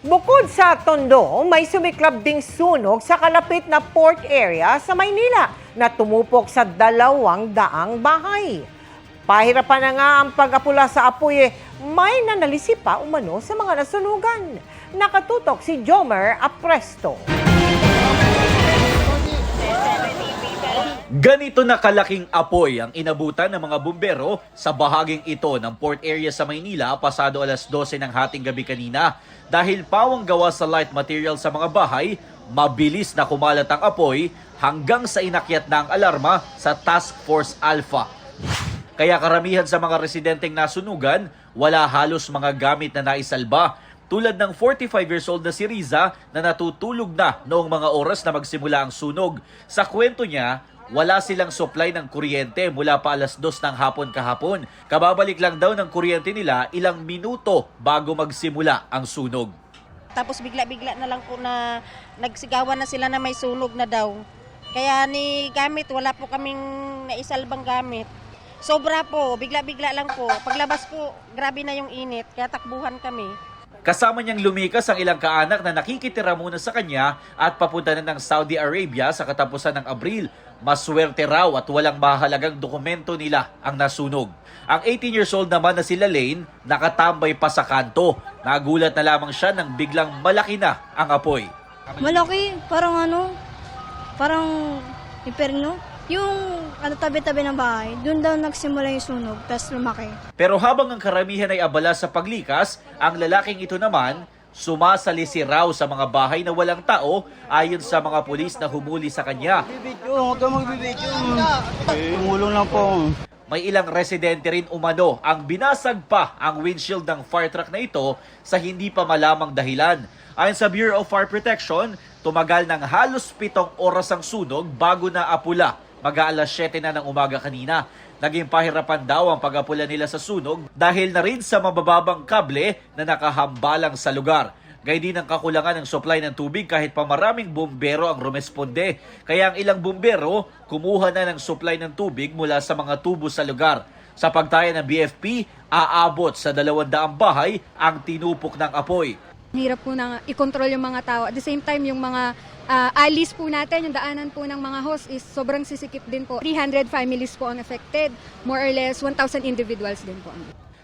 Bukod sa Tondo, may sumiklab ding sunog sa kalapit na port area sa Maynila na tumupok sa 200 bahay. Pahirapan na nga ang pag-apula sa apoy, may nanalisi pa umano sa mga nasunugan. Nakatutok si Jomer Apresto. Ganito na kalaking apoy ang inabutan ng mga bumbero sa bahaging ito ng port area sa Maynila pasado alas 12 ng hating gabi kanina. Dahil pawang gawa sa light material sa mga bahay, mabilis na kumalat ang apoy hanggang sa inakyat na ang alarma sa Task Force Alpha. Kaya karamihan sa mga residenteng nasunugan, wala halos mga gamit na naisalba. Tulad ng 45 years old na si Riza na natutulog na noong mga oras na magsimula ang sunog. Sa kwento niya, wala silang supply ng kuryente mula pa alas 2 ng hapon kahapon. Kababalik lang daw ng kuryente nila ilang minuto bago magsimula ang sunog. Tapos bigla-bigla na lang po na nagsigawan na sila na may sunog na daw. Kaya ni gamit, wala po kaming naisalbang gamit. Sobra po, bigla-bigla lang po. Paglabas po, grabe na yung init, kaya takbuhan kami. Kasama niyang lumikas ang ilang kaanak na nakikitira muna sa kanya at papunta na ng Saudi Arabia sa katapusan ng Abril. Maswerte raw at walang mahalagang dokumento nila ang nasunog. Ang 18 years old naman na si Lane, nakatambay pa sa kanto. Nagulat na lamang siya nang biglang malaki na ang apoy. Malaki, parang imperno. Yung tabi-tabi ng bahay, doon daw nagsimula yung sunog, tapos lumaki. Pero habang ang karamihan ay abala sa paglikas, ang lalaking ito naman sumasalisi raw sa mga bahay na walang tao ayon sa mga pulis na humuli sa kanya. Huwag kang magbibidyo. Tumulong lang po. May ilang residente rin umano ang binasag pa ang windshield ng fire truck na ito sa hindi pa malamang dahilan. Ayon sa Bureau of Fire Protection, tumagal ng halos 7 oras ang sunog bago na apula. Mag-aalas 7 na ng umaga kanina. Naging pahirapan daw ang pag-apula nila sa sunog dahil na rin sa mabababang kable na nakahambalang sa lugar. Gayun din ang kakulangan ng supply ng tubig kahit pa maraming bumbero ang rumesponde. Kaya ang ilang bumbero kumuha na ng supply ng tubig mula sa mga tubo sa lugar. Sa pagtaya ng BFP, aabot sa 200 bahay ang tinupok ng apoy. Hirap po na i-control yung mga tao. At the same time, yung mga alis po natin, yung daanan po ng mga host is sobrang sisikip din po. 300 families po ang affected. More or less, 1,000 individuals din po.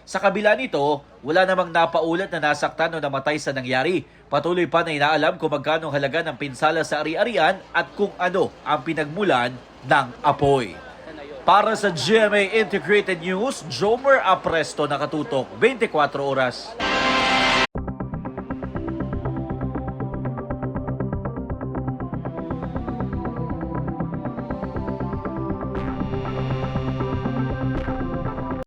Sa kabila nito, wala namang napaulat na nasaktan o namatay sa nangyari. Patuloy pa na inaalam kung magkano halaga ng pinsala sa ari-arian at kung ano ang pinagmulan ng apoy. Para sa GMA Integrated News, Jomer Apresto, nakatutok 24 oras.